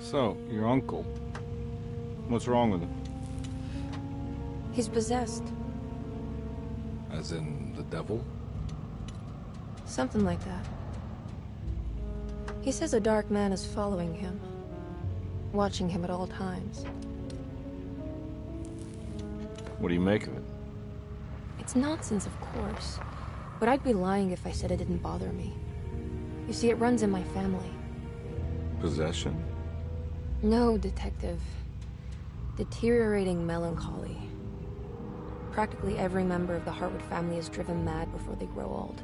So, your uncle. What's wrong with him? He's possessed. As in the devil? Something like that. He says a dark man is following him, watching him at all times. What do you make of it? It's nonsense, of course, but I'd be lying if I said it didn't bother me. You see, it runs in my family. Possession? No, Detective. Deteriorating melancholy. Practically every member of the Hartwood family is driven mad before they grow old.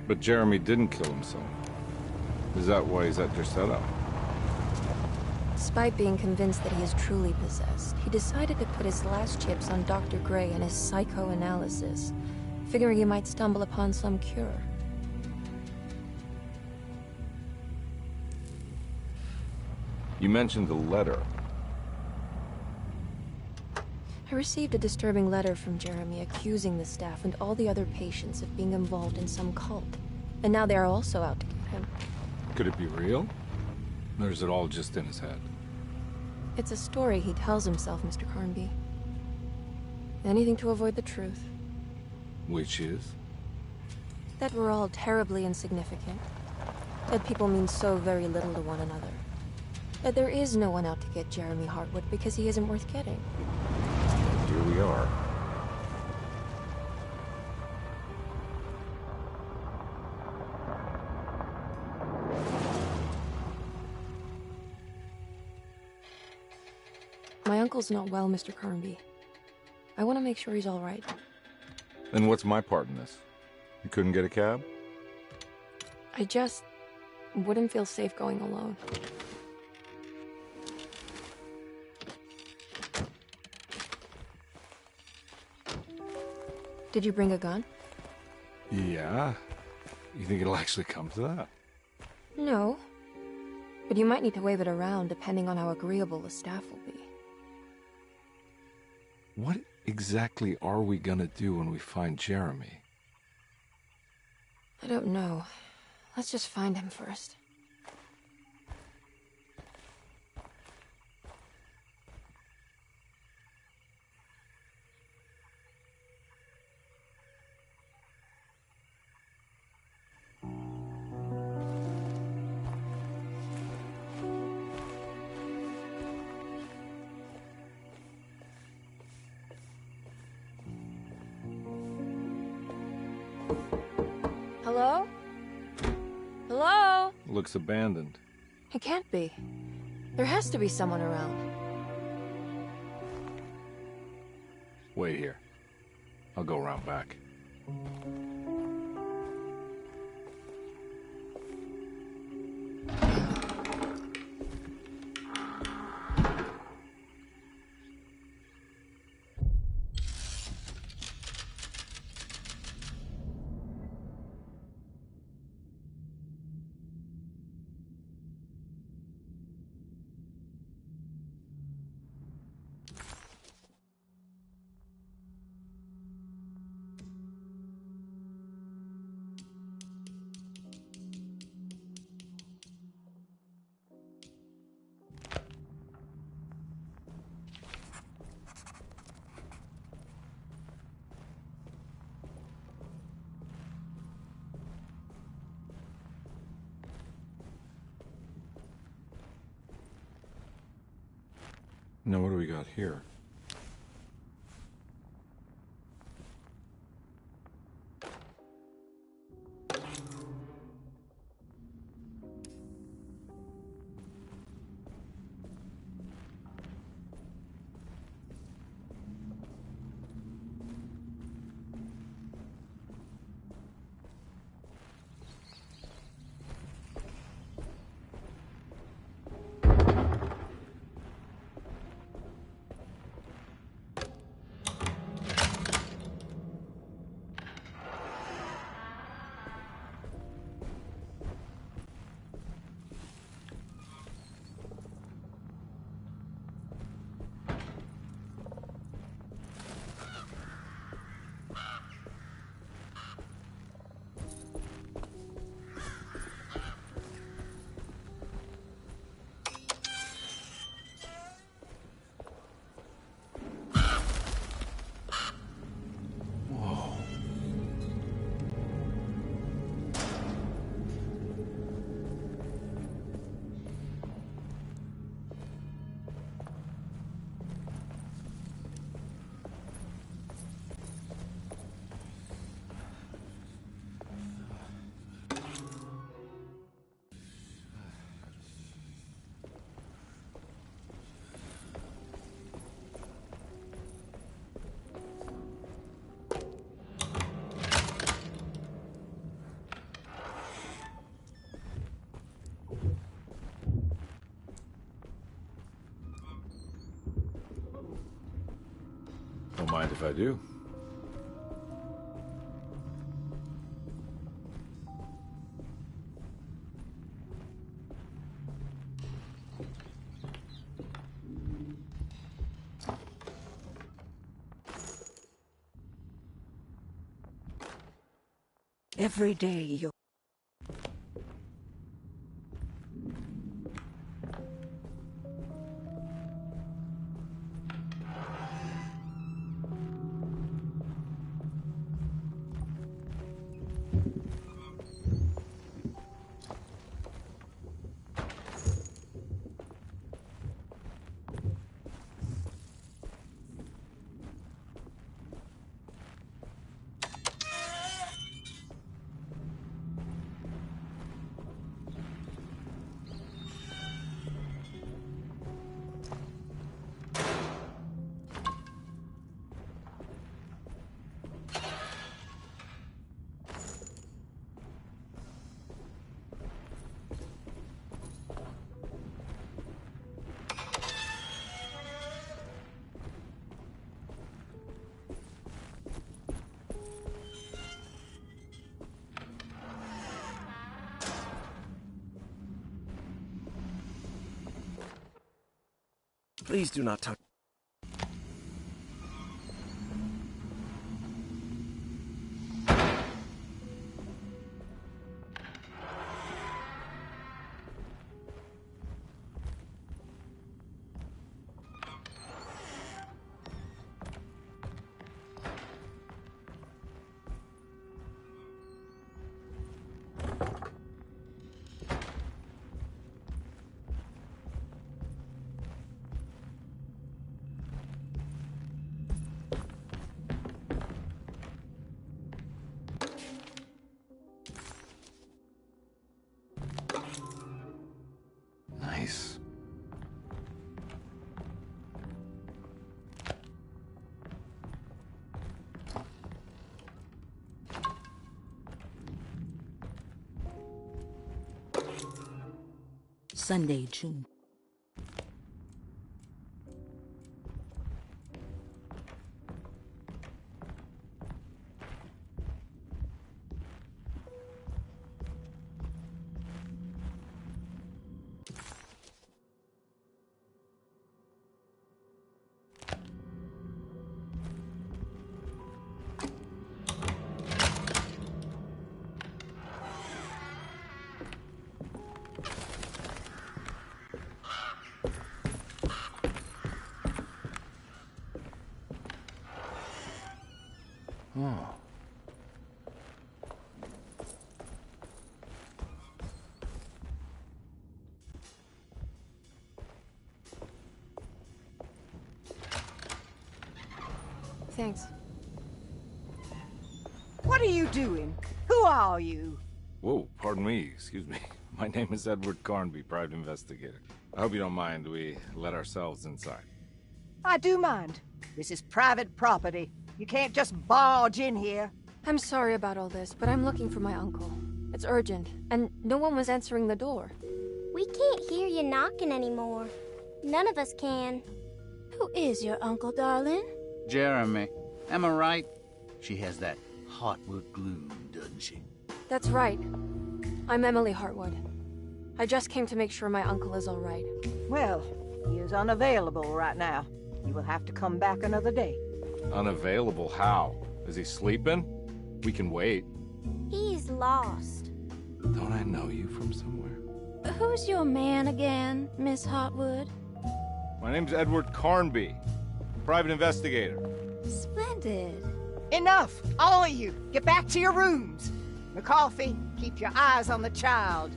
But Jeremy didn't kill himself. Is that why he's at your setup? Despite being convinced that he is truly possessed, he decided to put his last chips on Dr. Gray and his psychoanalysis, figuring he might stumble upon some cure. You mentioned the letter. I received a disturbing letter from Jeremy accusing the staff and all the other patients of being involved in some cult. And now they are also out to get him. Could it be real? Or is it all just in his head? It's a story he tells himself, Mr. Carnby. Anything to avoid the truth. Which is? That we're all terribly insignificant. That people mean so very little to one another. That there is no one out to get Jeremy Hartwood because he isn't worth getting. Here we are. My uncle's not well, Mr. Carnby. I want to make sure he's all right. Then what's my part in this? You couldn't get a cab? I just wouldn't feel safe going alone. Did you bring a gun? Yeah. You think it'll actually come to that? No. But you might need to wave it around depending on how agreeable the staff will be. What exactly are we gonna do when we find Jeremy? I don't know. Let's just find him first. Hello? Hello? Looks abandoned. It can't be. There has to be someone around. Wait here. I'll go around back. Now what do we got here? if I do. Every day you... Please do not touch. Nice. Sunday, June. Oh. Thanks. What are you doing? Who are you? Whoa, pardon me, excuse me. My name is Edward Carnby, private investigator. I hope you don't mind we let ourselves inside. I do mind. This is private property. You can't just barge in here. I'm sorry about all this, but I'm looking for my uncle. It's urgent, and no one was answering the door. We can't hear you knocking anymore. None of us can. Who is your uncle, darling? Jeremy. Am I right? She has that Heartwood gloom, doesn't she? That's right. I'm Emily Hartwood. I just came to make sure my uncle is all right. Well, he is unavailable right now. You will have to come back another day. Unavailable how? Is he sleeping? We can wait. He's lost. Don't I know you from somewhere? Who's your man again, Miss Hartwood? My name's Edward Carnby, private investigator. Splendid. Enough! All of you! Get back to your rooms! McCarthy, keep your eyes on the child.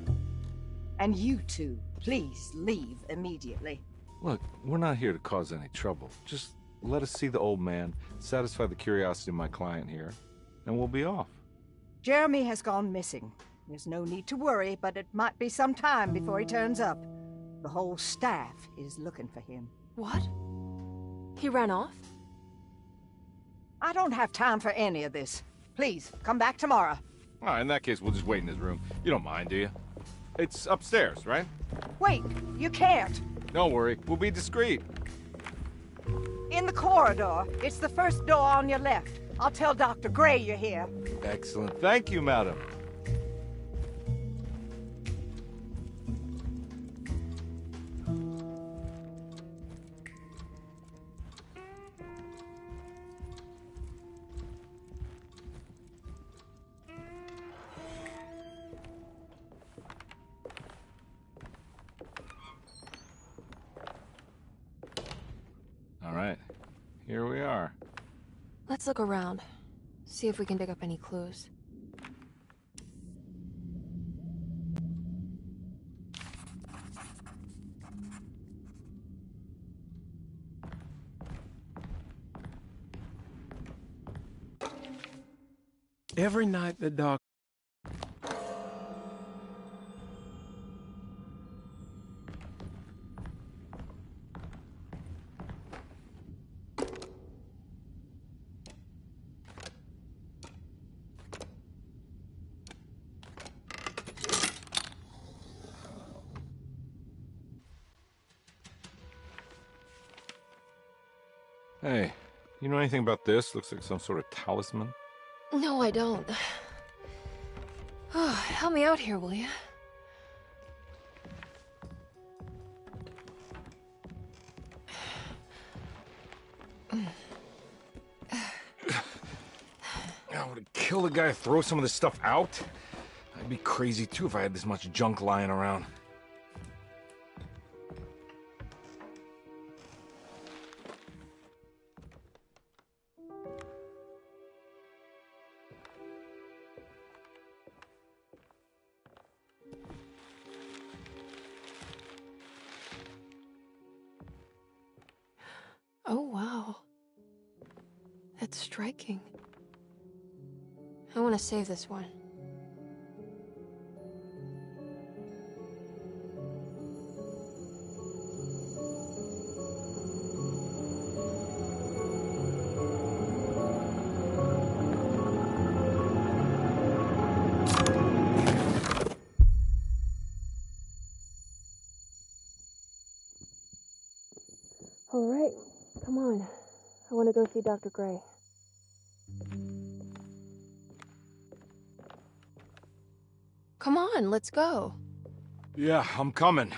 And you two, please leave immediately. Look, we're not here to cause any trouble. Just let us see the old man, satisfy the curiosity of my client here, and we'll be off. Jeremy has gone missing. There's no need to worry, but it might be some time before he turns up. The whole staff is looking for him. What? He ran off? I don't have time for any of this. Please, come back tomorrow. All right, in that case, we'll just wait in his room. You don't mind, do you? It's upstairs, right? Wait, you can't. Don't worry, we'll be discreet. In the the corridor. It's the first door on your left. I'll tell Dr. Gray you're here. Excellent. Thank you, madam. All right, here we are. Let's look around. See if we can dig up any clues. Every night the dog... Hey, you know anything about this? Looks like some sort of talisman. No, I don't. Oh, help me out here, will you? I would it kill the guy to throw some of this stuff out? I'd be crazy too if I had this much junk lying around. Oh, wow. That's striking. I want to save this one. All right, come on. I want to go see Dr. Gray. Come on, let's go. Yeah, I'm coming.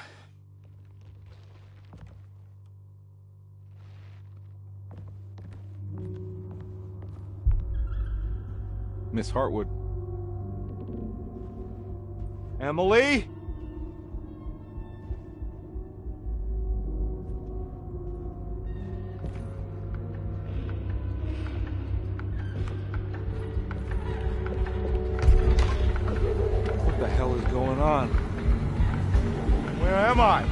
Miss Hartwood. Emily? What the hell is going on? Where am I?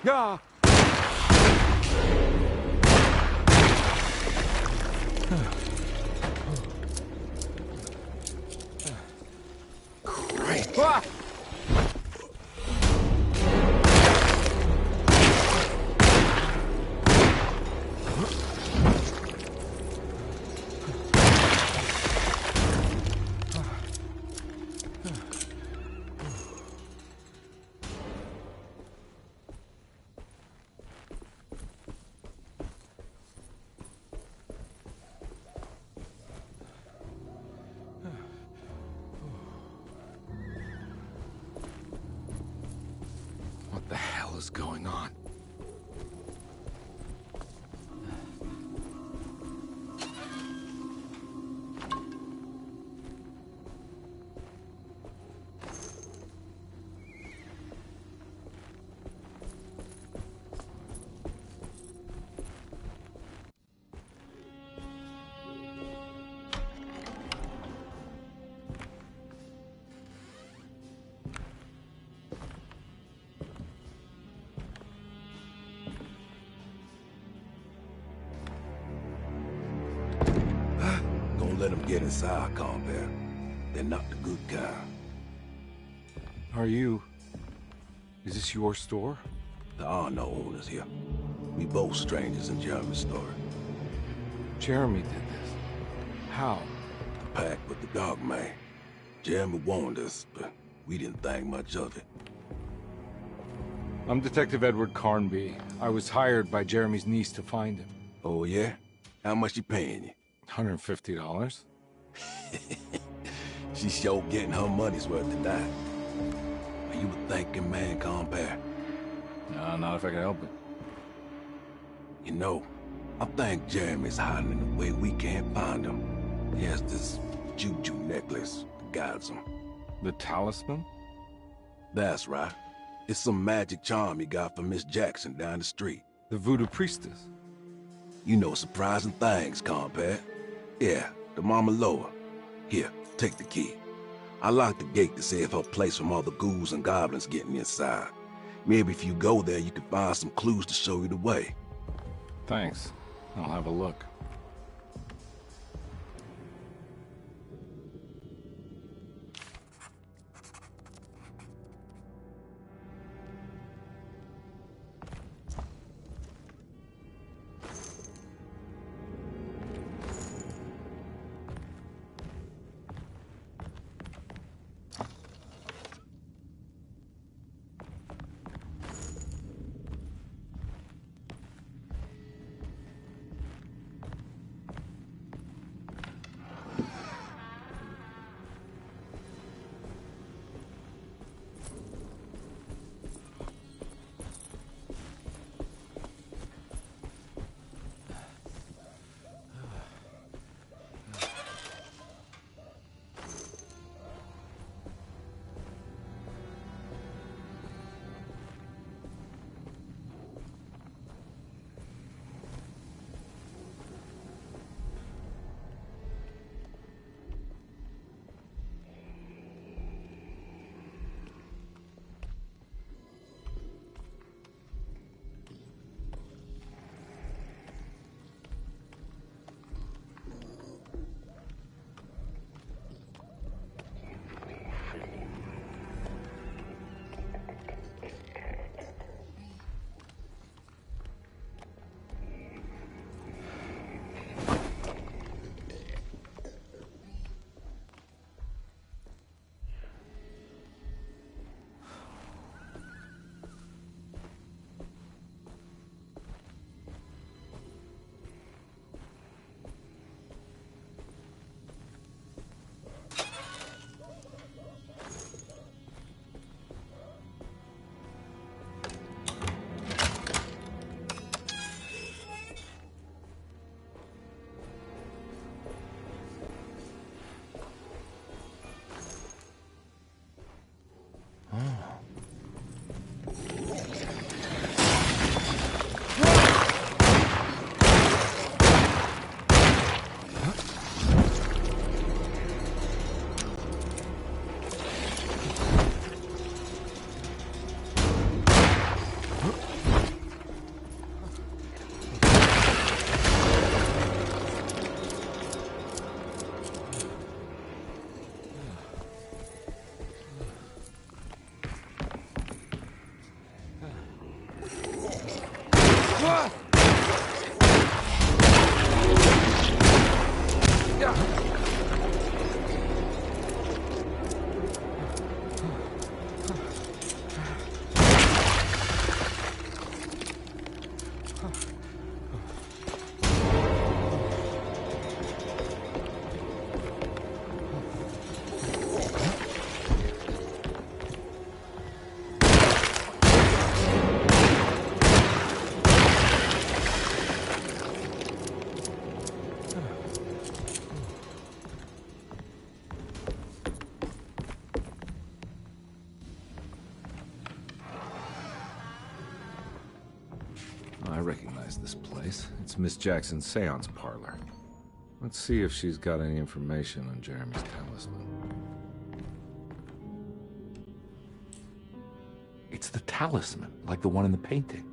Yeah. Christ. Ah! What the hell is going on? Don't let them get inside, combat. They're not the good kind. Is this your store? There are no owners here. We both strangers in Jeremy's story. Jeremy did this. How? The pact with the dog man. Jeremy warned us, but we didn't think much of it. I'm Detective Edward Carnby. I was hired by Jeremy's niece to find him. Oh, yeah? How much she paying you? $150. She's sure getting her money's worth tonight. Are you a thinking man, compare? No, not if I can help it. You know, I think Jeremy's hiding in a way we can't find him. He has this juju necklace that guides him. The talisman? That's right. It's some magic charm he got from Miss Jackson down the street. The voodoo priestess? You know surprising things, compadre. Yeah, the Mama Loa. Here, take the key. I locked the gate to save her place from all the ghouls and goblins getting inside. Maybe if you go there, you can find some clues to show you the way. Thanks. I'll have a look. I recognize this place. It's Miss Jackson's seance parlor. Let's see if she's got any information on Jeremy's talisman. It's the talisman, like the one in the painting.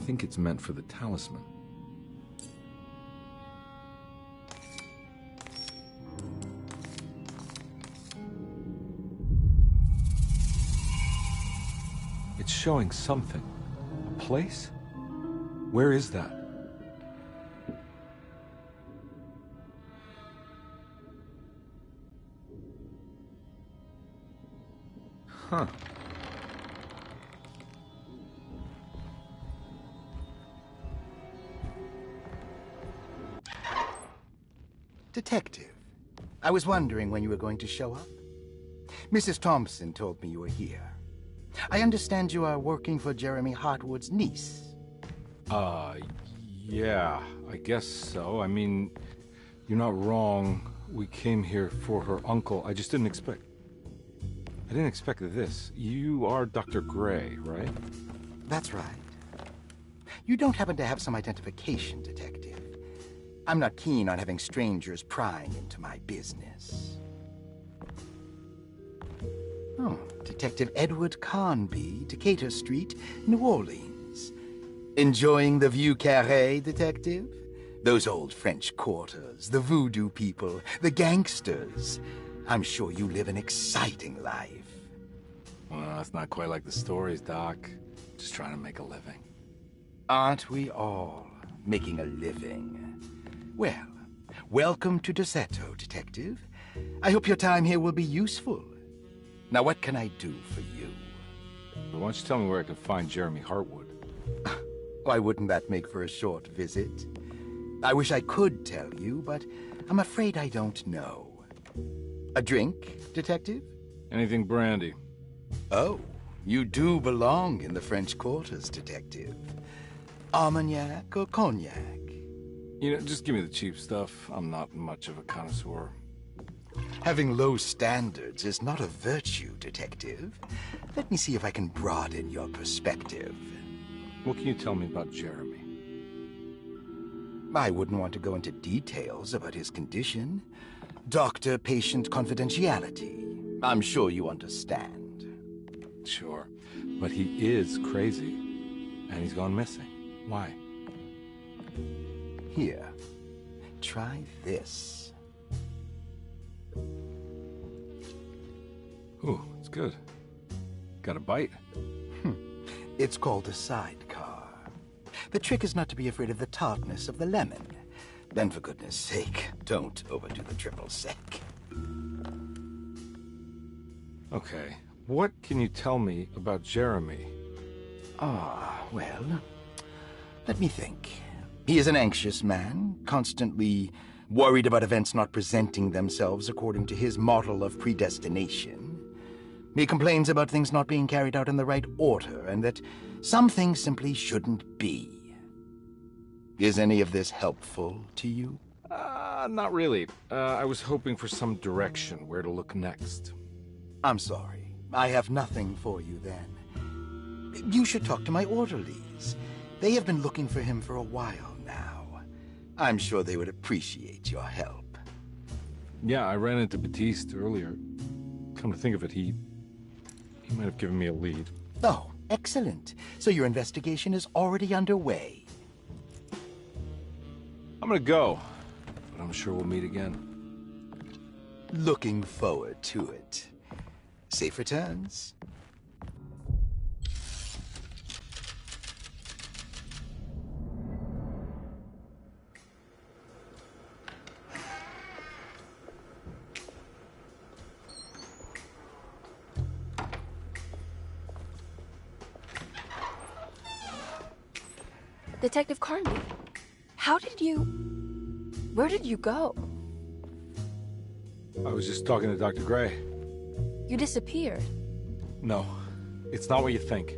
think it's meant for the talisman. It's showing something. A place? Where is that? Huh. Detective, I was wondering when you were going to show up. Mrs. Thompson told me you were here. I understand you are working for Jeremy Hartwood's niece. Yeah, I guess so. I mean, you're not wrong. We came here for her uncle. I just didn't expect... I didn't expect this. You are Dr. Gray, right? That's right. You don't happen to have some identification, Detective. I'm not keen on having strangers prying into my business. Oh, Detective Edward Carnby, Decatur Street, New Orleans. Enjoying the Vieux Carré, Detective? Those old French quarters, the voodoo people, the gangsters. I'm sure you live an exciting life. Well, it's not quite like the stories, Doc. Just trying to make a living. Aren't we all making a living? Well, welcome to Deseto, Detective. I hope your time here will be useful. Now, what can I do for you? Why don't you tell me where I can find Jeremy Hartwood? Why wouldn't that make for a short visit? I wish I could tell you, but I'm afraid I don't know. A drink, Detective? Anything brandy. Oh, you do belong in the French quarters, Detective. Armagnac or cognac? You know, just give me the cheap stuff. I'm not much of a connoisseur. Having low standards is not a virtue, Detective. Let me see if I can broaden your perspective. What can you tell me about Jeremy? I wouldn't want to go into details about his condition. Doctor-patient confidentiality. I'm sure you understand. Sure, but he is crazy, and he's gone missing. Why? Here, try this. Ooh, it's good. Got a bite? It's called a sidecar. The trick is not to be afraid of the tartness of the lemon. Then, for goodness sake, don't overdo the triple sec. Okay, what can you tell me about Jeremy? Well, let me think. He is an anxious man, constantly worried about events not presenting themselves according to his model of predestination. He complains about things not being carried out in the right order, and that some things simply shouldn't be. Is any of this helpful to you? Not really. I was hoping for some direction, where to look next. I'm sorry. I have nothing for you then. You should talk to my orderlies. They have been looking for him for a while now. I'm sure they would appreciate your help. Yeah, I ran into Batiste earlier. Come to think of it, he might have given me a lead. Oh, excellent. So your investigation is already underway. I'm gonna go, but I'm sure we'll meet again. Looking forward to it. Safe returns. Detective Carnby, where did you go? I was just talking to Dr. Gray. You disappeared. No, it's not what you think.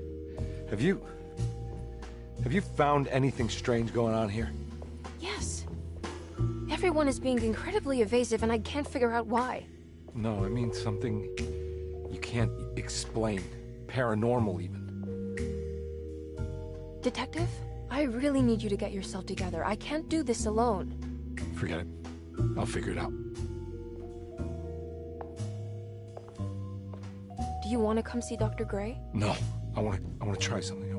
Have you found anything strange going on here? Yes. Everyone is being incredibly evasive and I can't figure out why. No, I mean something you can't explain. Paranormal, even. Detective, I really need you to get yourself together. I can't do this alone. Forget it. I'll figure it out. Do you want to come see Dr. Gray? No, I want to try something.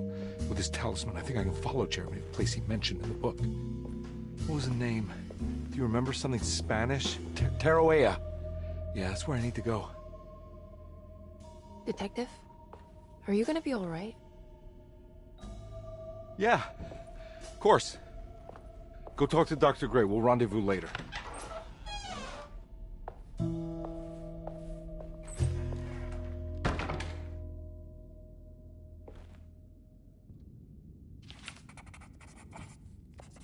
With this talisman, I think I can follow Jeremy to the place he mentioned in the book. What was the name? Do you remember something Spanish? Tarawea. Yeah, that's where I need to go. Detective? Are you gonna be alright? Yeah, of course. Go talk to Dr. Gray. We'll rendezvous later.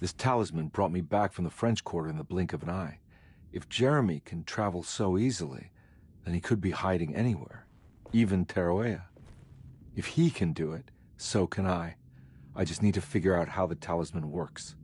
This talisman brought me back from the French Quarter in the blink of an eye. If Jeremy can travel so easily, then he could be hiding anywhere, even Tarawea. If he can do it, so can I. I just need to figure out how the talisman works.